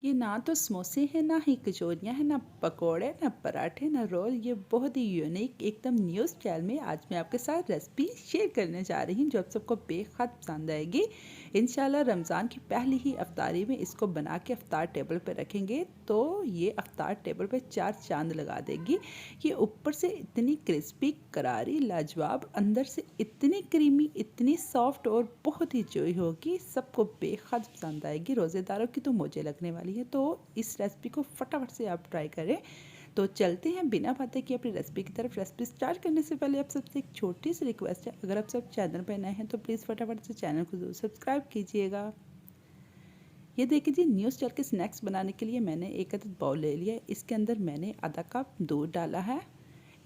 ये ना तो समोसे हैं, ना ही कचौरियाँ हैं, ना पकोड़े, ना पराठे, ना रोल। ये बहुत ही यूनिक एकदम न्यू स्टाइल में आज मैं आपके साथ रेसिपी शेयर करने जा रही हूँ जो आप सबको बेहद पसंद आएगी। इंशाल्लाह रमज़ान की पहली ही अफ्तारी में इसको बना के अफ्तार टेबल पर रखेंगे तो ये अफ्तार टेबल पर चार चांद लगा देगी। ये ऊपर से इतनी क्रिस्पी, करारी, लाजवाब, अंदर से इतनी क्रीमी, इतनी सॉफ्ट और बहुत ही जोई होगी। सबको बेहद पसंद आएगी। रोज़ेदारों की तो मुझे लगने वाली है। तो इस रेसिपी को फटाफट से आप ट्राई करें। तो चलते हैं बिना बातें कि अपनी रेसिपी की तरफ। रेसिपी स्टार्ट करने से पहले आप सबसे एक छोटी सी रिक्वेस्ट है, अगर आप सब चैनल पर नए हैं तो प्लीज़ फटाफट से चैनल को जरूर सब्सक्राइब कीजिएगा। ये देखिए जी, न्यू स्टाइल के स्नैक्स बनाने के लिए मैंने एक अदद बाउल ले लिया। इसके अंदर मैंने आधा कप दूध डाला है।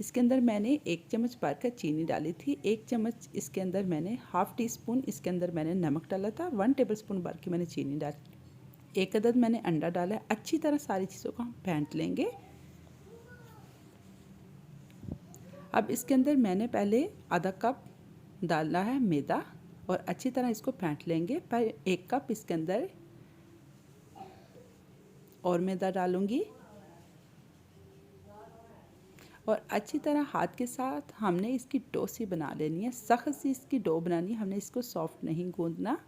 इसके अंदर मैंने 1 चम्मच भरकर चीनी डाली थी। 1 चम्मच इसके अंदर मैंने हाफ़ टी स्पून इसके अंदर मैंने नमक डाला था। 1 टेबलस्पून भर के मैंने चीनी डाली। एक अदद मैंने अंडा डाला है। अच्छी तरह सारी चीज़ों को हम फेंट लेंगे। अब इसके अंदर मैंने पहले आधा कप डाला है मैदा और अच्छी तरह इसको फेंट लेंगे। पर 1 कप इसके अंदर और मैदा डालूँगी और अच्छी तरह हाथ के साथ हमने इसकी डो सी बना लेनी है। सख्त सी इसकी डो बनानी है, हमने इसको सॉफ्ट नहीं गूंदना।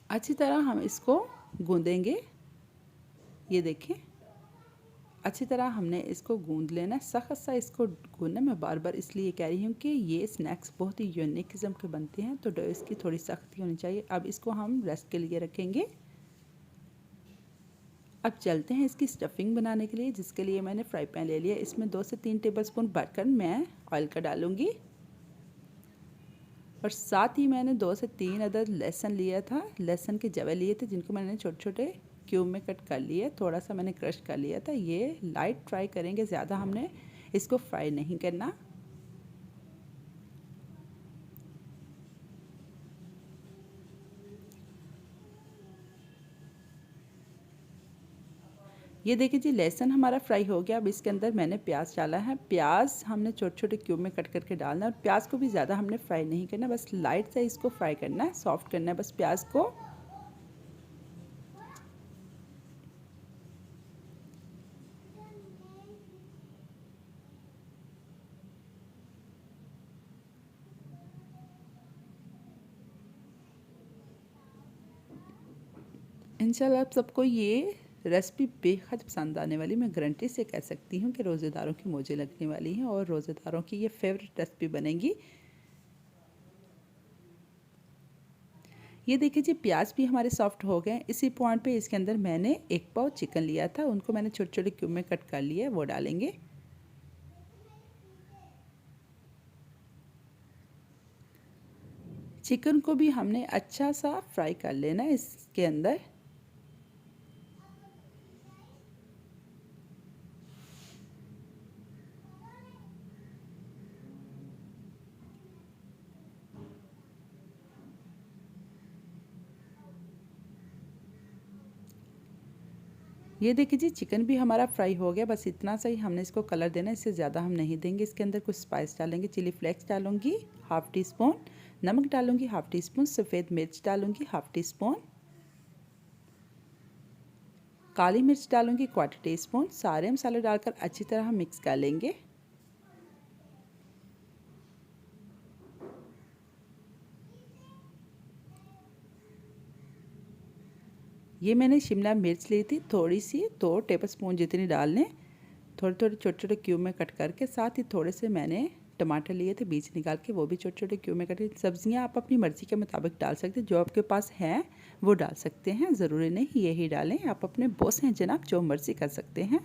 अच्छी तरह हम इसको गूंदेंगे। ये देखें, अच्छी तरह हमने इसको गूंद लेना है। सख्त सा इसको गूंदना। मैं बार बार इसलिए कह रही हूँ कि ये स्नैक्स बहुत ही यूनिक किस्म के बनते हैं तो डो इसकी थोड़ी सख्ती होनी चाहिए। अब इसको हम रेस्ट के लिए रखेंगे। अब चलते हैं इसकी स्टफ़िंग बनाने के लिए, जिसके लिए मैंने फ्राई पैन ले लिया। इसमें 2 से 3 टेबलस्पून भरकर मैं ऑयल का डालूँगी और साथ ही मैंने 2 से 3 अदद लहसुन लिया था। लहसुन के जवे लिए थे जिनको मैंने छोटे छोटे क्यूब में कट कर लिए। थोड़ा सा मैंने क्रश कर लिया था। ये लाइट फ्राई करेंगे, ज़्यादा हमने इसको फ्राई नहीं करना। ये देखिए जी, लहसुन हमारा फ्राई हो गया। अब इसके अंदर मैंने प्याज डाला है। प्याज हमने छोटे छोटे क्यूब में कट करके डालना है और प्याज को भी ज़्यादा हमने फ्राई नहीं करना, बस लाइट से इसको फ्राई करना है, सॉफ्ट करना है बस प्याज को। इंशाल्लाह आप सबको ये रेसिपी बेहद पसंद आने वाली, मैं गारंटी से कह सकती हूँ कि रोज़ेदारों की मुझे लगने वाली है और रोज़ेदारों की ये फेवरेट रेसिपी बनेगी। ये देखिए जी, प्याज भी हमारे सॉफ्ट हो गए। इसी पॉइंट पे इसके अंदर मैंने 1 पाव चिकन लिया था, उनको मैंने छोटे छोटे क्यूब में कट कर लिया है, वो डालेंगे। चिकन को भी हमने अच्छा सा फ्राई कर लेना है इसके अंदर। ये देखिए जी, चिकन भी हमारा फ्राई हो गया। बस इतना सा ही हमने इसको कलर देना है, इससे ज़्यादा हम नहीं देंगे। इसके अंदर कुछ स्पाइस डालेंगे। चिली फ्लेक्स डालूंगी हाफ़ टी स्पून, नमक डालूंगी हाफ़ टी स्पून, सफ़ेद मिर्च डालूंगी हाफ़ टी स्पून, काली मिर्च डालूंगी 1/4 टी स्पून। सारे मसाले डालकर अच्छी तरह हम मिक्स कर लेंगे। ये मैंने शिमला मिर्च ली थी थोड़ी सी, 2 टेबलस्पून जितनी डाल लें। थोड़े थोड़े छोटे छोटे क्यूब में कट करके। साथ ही थोड़े से मैंने टमाटर लिए थे बीज निकाल के, वो भी छोटे छोटे क्यूब में कटे। सब्जियां आप अपनी मर्ज़ी के मुताबिक डाल सकते हैं, जो आपके पास हैं वो डाल सकते हैं, ज़रूरी नहीं यही डालें। आप अपने बॉस हैं जनाब, जो मर्ज़ी कर सकते हैं।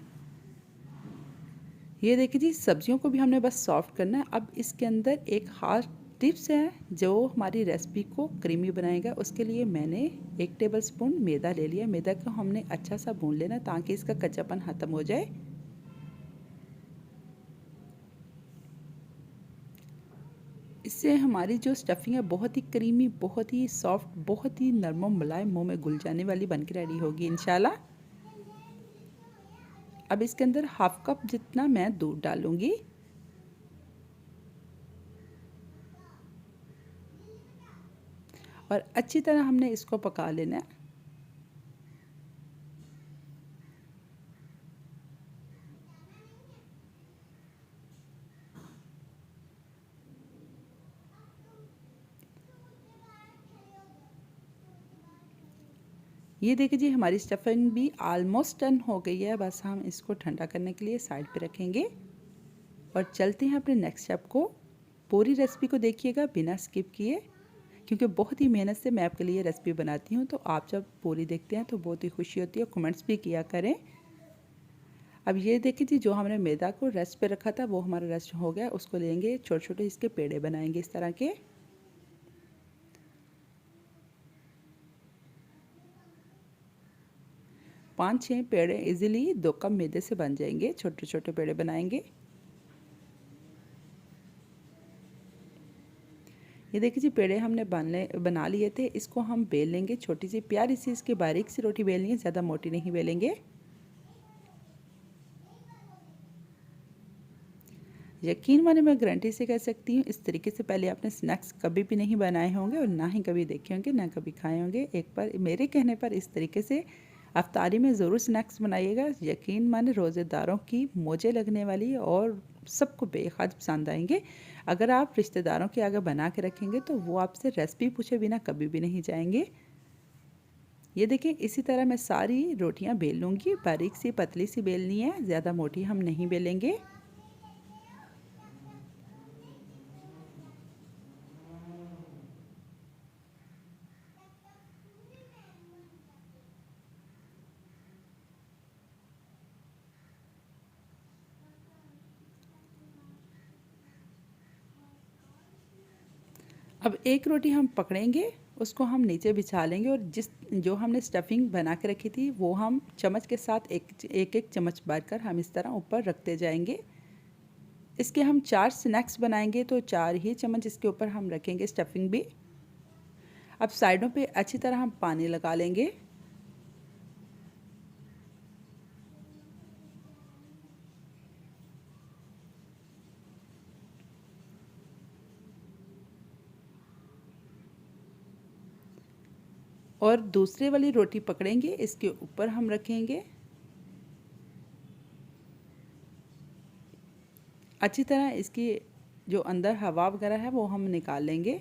ये देखिए जी, सब्जियों को भी हमने बस सॉफ्ट करना है। अब इसके अंदर एक ख़ास टिप्स है जो हमारी रेसिपी को क्रीमी बनाएगा। उसके लिए मैंने 1 टेबलस्पून मैदा ले लिया। मैदा को हमने अच्छा सा भून लेना ताकि इसका कच्चापन ख़त्म हो जाए। इससे हमारी जो स्टफ़िंग है बहुत ही क्रीमी, बहुत ही सॉफ्ट, बहुत ही नरम मुलायम, मुंह में घुल जाने वाली बनकर रेडी होगी इंशाल्लाह। अब इसके अंदर हाफ़ कप जितना मैं दूध डालूंगी। और अच्छी तरह हमने इसको पका लेना है। ये देखिए जी, हमारी स्टफिंग भी ऑलमोस्ट डन हो गई है। बस हम इसको ठंडा करने के लिए साइड पे रखेंगे और चलते हैं अपने नेक्स्ट स्टेप को। पूरी रेसिपी को देखिएगा बिना स्किप किए, क्योंकि बहुत ही मेहनत से मैं आपके लिए रेसिपी बनाती हूँ। तो आप जब पूरी देखते हैं तो बहुत ही खुशी होती है। कमेंट्स भी किया करें। अब ये देखिए जी, जो हमने मैदा को रेस्ट पे रखा था वो हमारा रेस्ट हो गया। उसको लेंगे, छोटे छोटे इसके पेड़े बनाएंगे इस तरह के। 5-6 पेड़े इजीली 2 कप मैदे से बन जाएंगे। छोटे छोटे पेड़े बनाएंगे। ये देखिए जी, पेड़े हमने बना लिए थे। इसको हम बेल लेंगे। छोटी सी प्यारी सी इसकी बारीक सी रोटी बेलनी है, ज़्यादा मोटी नहीं बेलेंगे। यकीन माने, मैं गारंटी से कह सकती हूँ, इस तरीके से पहले आपने स्नैक्स कभी भी नहीं बनाए होंगे और ना ही कभी देखे होंगे, ना कभी खाए होंगे। एक बार मेरे कहने पर इस तरीके से अफ्तारी में ज़रूर स्नैक्स बनाइएगा। यकीन माने, रोज़ेदारों की मौजें लगने वाली और सबको बेहद पसंद आएंगे। अगर आप रिश्तेदारों के आगे बना के रखेंगे तो वो आपसे रेसिपी पूछे बिना कभी भी नहीं जाएंगे। ये देखिए, इसी तरह मैं सारी रोटियां बेल लूँगी। बारीक सी पतली सी बेलनी है, ज़्यादा मोटी हम नहीं बेलेंगे। अब एक रोटी हम पकड़ेंगे, उसको हम नीचे बिछा लेंगे और जो हमने स्टफिंग बना के रखी थी वो हम चम्मच के साथ एक चम्मच भरकर हम इस तरह ऊपर रखते जाएंगे। इसके हम 4 स्नैक्स बनाएंगे तो 4 ही चम्मच इसके ऊपर हम रखेंगे स्टफिंग भी। अब साइडों पे अच्छी तरह हम पानी लगा लेंगे। और दूसरे वाली रोटी पकड़ेंगे, इसके ऊपर हम रखेंगे। अच्छी तरह इसकी जो अंदर हवा वगैरह है वो हम निकाल लेंगे।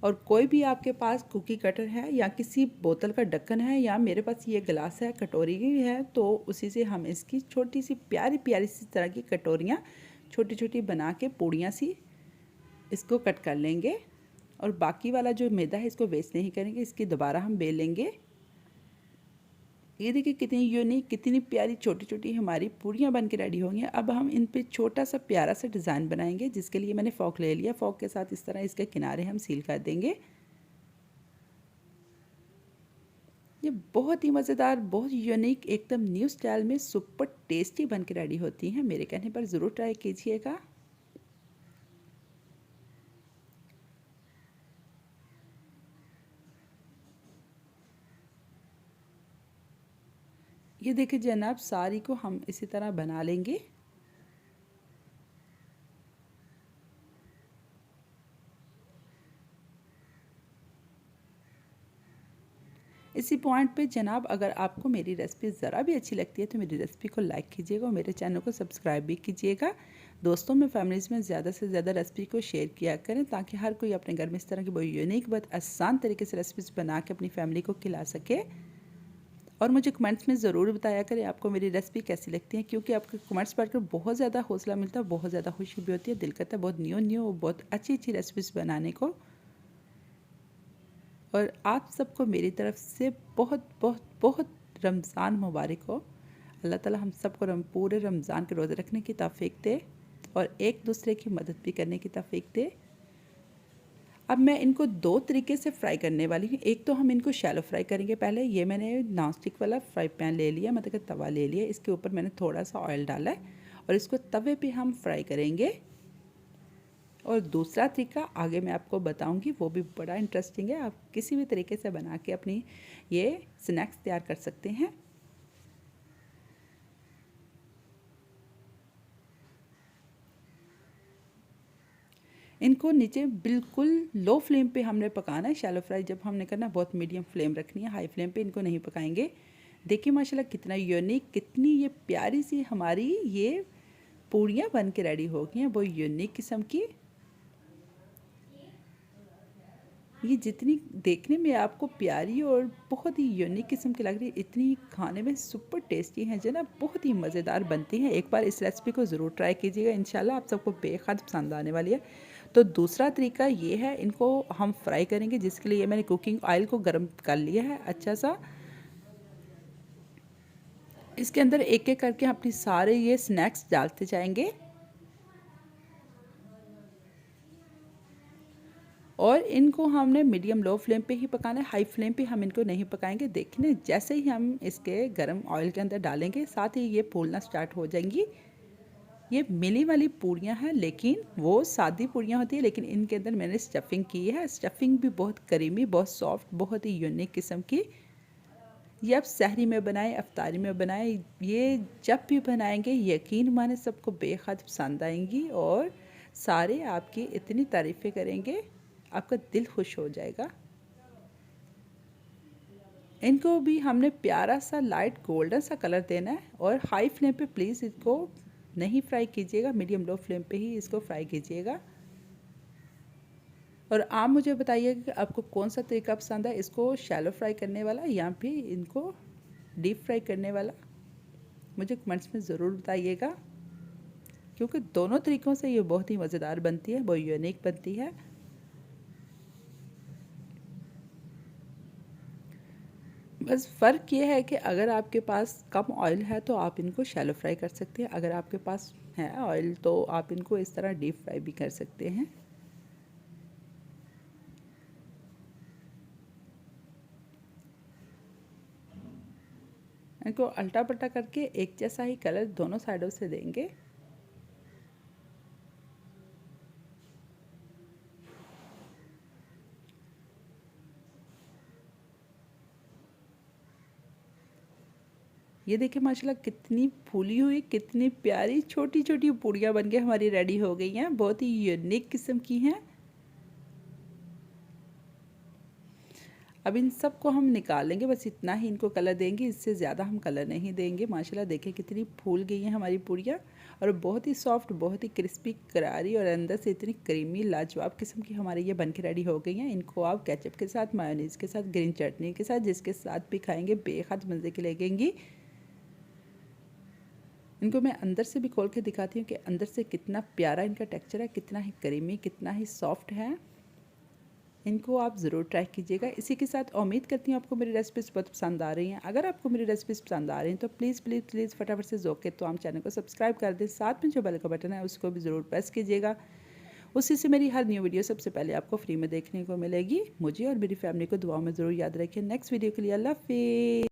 और कोई भी आपके पास कुकी कटर है या किसी बोतल का ढक्कन है या मेरे पास ये गिलास है, कटोरी भी है, तो उसी से हम इसकी छोटी सी प्यारी प्यारी सी तरह की कटोरियाँ छोटी छोटी बना के पूड़ियाँ सी इसको कट कर लेंगे। और बाकी वाला जो मैदा है इसको वेस्ट नहीं करेंगे, इसकी दोबारा हम बेल लेंगे। ये देखिए कितनी यूनिक, कितनी प्यारी छोटी छोटी हमारी पूड़ियाँ बन के रेडी होंगी। अब हम इन पे छोटा सा प्यारा सा डिज़ाइन बनाएंगे, जिसके लिए मैंने फ़ॉक ले लिया। फ़ॉक के साथ इस तरह इसके किनारे हम सील कर देंगे। ये बहुत ही मज़ेदार, बहुत यूनिक, एकदम न्यू स्टाइल में सुपर टेस्टी बन के रेडी होती हैं। मेरे कहने पर ज़रूर ट्राई कीजिएगा। ये देखिए जनाब, सारी को हम इसी तरह बना लेंगे। इसी पॉइंट पे जनाब, अगर आपको मेरी रेसिपी ज़रा भी अच्छी लगती है तो मेरी रेसिपी को लाइक कीजिएगा और मेरे चैनल को सब्सक्राइब भी कीजिएगा। दोस्तों में, फैमिलीज़ में ज़्यादा से ज़्यादा रेसिपी को शेयर किया करें, ताकि हर कोई अपने घर में इस तरह की बहुत यूनिक, बहुत आसान तरीके से रेसिपीज़ बना के अपनी फैमिली को खिला सके। और मुझे कमेंट्स में ज़रूर बताया करें आपको मेरी रेसिपी कैसी लगती है, क्योंकि आपके कमेंट्स पढ़कर बहुत ज़्यादा हौसला मिलता है, बहुत ज़्यादा खुशी भी होती है। दिल करता है बहुत न्यू न्यू, बहुत अच्छी अच्छी रेसिपीज़ बनाने को। और आप सबको मेरी तरफ से बहुत बहुत बहुत रमज़ान मुबारक हो। अल्लाह ताला हम सबको पूरे रमज़ान के रोज़े रखने की तौफीक दे और एक दूसरे की मदद भी करने की तौफीक दे। अब मैं इनको 2 तरीके से फ्राई करने वाली हूँ। एक तो हम इनको शैलो फ्राई करेंगे पहले। ये मैंने नॉन स्टिक वाला फ्राई पैन ले लिया, मतलब कि तवा ले लिया। इसके ऊपर मैंने थोड़ा सा ऑयल डाला है और इसको तवे पे हम फ्राई करेंगे। और दूसरा तरीका आगे मैं आपको बताऊंगी, वो भी बड़ा इंटरेस्टिंग है। आप किसी भी तरीके से बना के अपनी ये स्नैक्स तैयार कर सकते हैं। इनको नीचे बिल्कुल लो फ्लेम पे हमने पकाना है। शैलो फ्राई जब हमने करना बहुत मीडियम फ्लेम रखनी है, हाई फ्लेम पे इनको नहीं पकाएंगे। देखिए माशाल्लाह कितना यूनिक, कितनी ये प्यारी सी हमारी ये पूड़ियाँ बन के रेडी हो गई हैं, वो यूनिक किस्म की। ये जितनी देखने में आपको प्यारी और बहुत ही यूनिक किस्म की लग रही है, इतनी खाने में सुपर टेस्टी हैं जो ना बहुत ही मज़ेदार बनती हैं। एक बार इस रेसिपी को ज़रूर ट्राई कीजिएगा, इंशाल्लाह आप सबको बेहद पसंद आने वाली है। तो दूसरा तरीका ये है, इनको हम फ्राई करेंगे, जिसके लिए मैंने कुकिंग ऑयल को गर्म कर लिया है अच्छा सा। इसके अंदर एक एक करके अपनी सारे ये स्नैक्स डालते जाएंगे और इनको हमने मीडियम लो फ्लेम पे ही पकाना है, हाई फ्लेम पे हम इनको नहीं पकाएंगे। देखने जैसे ही हम इसके गर्म ऑयल के अंदर डालेंगे, साथ ही ये फूलना स्टार्ट हो जाएंगी। ये मिली वाली पूड़ियाँ हैं, लेकिन वो सादी पूड़ियाँ होती है, लेकिन इनके अंदर मैंने स्टफिंग की है। स्टफिंग भी बहुत करीमी, बहुत सॉफ्ट, बहुत ही यूनिक किस्म की। ये आप सहरी में बनाएं, अफ्तारी में बनाएं, ये जब भी बनाएंगे यकीन माने सबको बेहद पसंद आएंगी और सारे आपकी इतनी तारीफ़ें करेंगे, आपका दिल खुश हो जाएगा। इनको भी हमने प्यारा सा लाइट गोल्डन सा कलर देना है और हाई फ्लेम पे प्लीज़ इसको नहीं फ्राई कीजिएगा, मीडियम लो फ्लेम पे ही इसको फ्राई कीजिएगा। और आप मुझे बताइएगा कि आपको कौन सा तरीका पसंद है, इसको शैलो फ्राई करने वाला या फिर इनको डीप फ्राई करने वाला, मुझे कमेंट्स में ज़रूर बताइएगा, क्योंकि दोनों तरीक़ों से ये बहुत ही मज़ेदार बनती है, बहुत यूनिक बनती है। बस फ़र्क ये है कि अगर आपके पास कम ऑयल है तो आप इनको शैलो फ्राई कर सकते हैं, अगर आपके पास है ऑयल तो आप इनको इस तरह डीप फ्राई भी कर सकते हैं। इनको अल्टा पल्टा करके एक जैसा ही कलर दोनों साइडों से देंगे। ये देखिए माशाल्लाह कितनी फूली हुई, कितनी प्यारी छोटी छोटी पूड़ियाँ बन के हमारी रेडी हो गई हैं, बहुत ही यूनिक किस्म की हैं। अब इन सब को हम निकाल लेंगे, बस इतना ही इनको कलर देंगे, इससे ज़्यादा हम कलर नहीं देंगे। माशाल्लाह देखिए कितनी फूल गई हैं हमारी पूड़ियाँ और बहुत ही सॉफ्ट, बहुत ही क्रिस्पी, करारी और अंदर से इतनी क्रीमी लाजवाब किस्म की हमारी ये बन के रेडी हो गई हैं। इनको आप केचप के साथ, मायोनीज़ के साथ, ग्रीन चटनी के साथ, जिसके साथ भी खाएंगे बेहद मज़े की लगेंगी। इनको मैं अंदर से भी खोल के दिखाती हूँ कि अंदर से कितना प्यारा इनका टेक्सचर है, कितना ही क्रीमी, कितना ही सॉफ्ट है। इनको आप ज़रूर ट्राई कीजिएगा। इसी के साथ उम्मीद करती हूँ आपको मेरी रेसिपीज़ बहुत पसंद आ रही हैं। अगर आपको मेरी रेसिपीज़ पसंद आ रही हैं तो प्लीज़ प्लीज़ प्लीज़ फटाफट से ज़ोके तो हम चैनल को सब्सक्राइब कर दें, साथ में जो बेल का बटन है उसको भी ज़रूर प्रेस कीजिएगा। उसी से मेरी हर न्यू वीडियो सबसे पहले आपको फ्री में देखने को मिलेगी। मुझे और मेरी फैमिली को दुआओं में ज़रूर याद रखिए। नेक्स्ट वीडियो के लिए अल्लाह हाफ़िज़।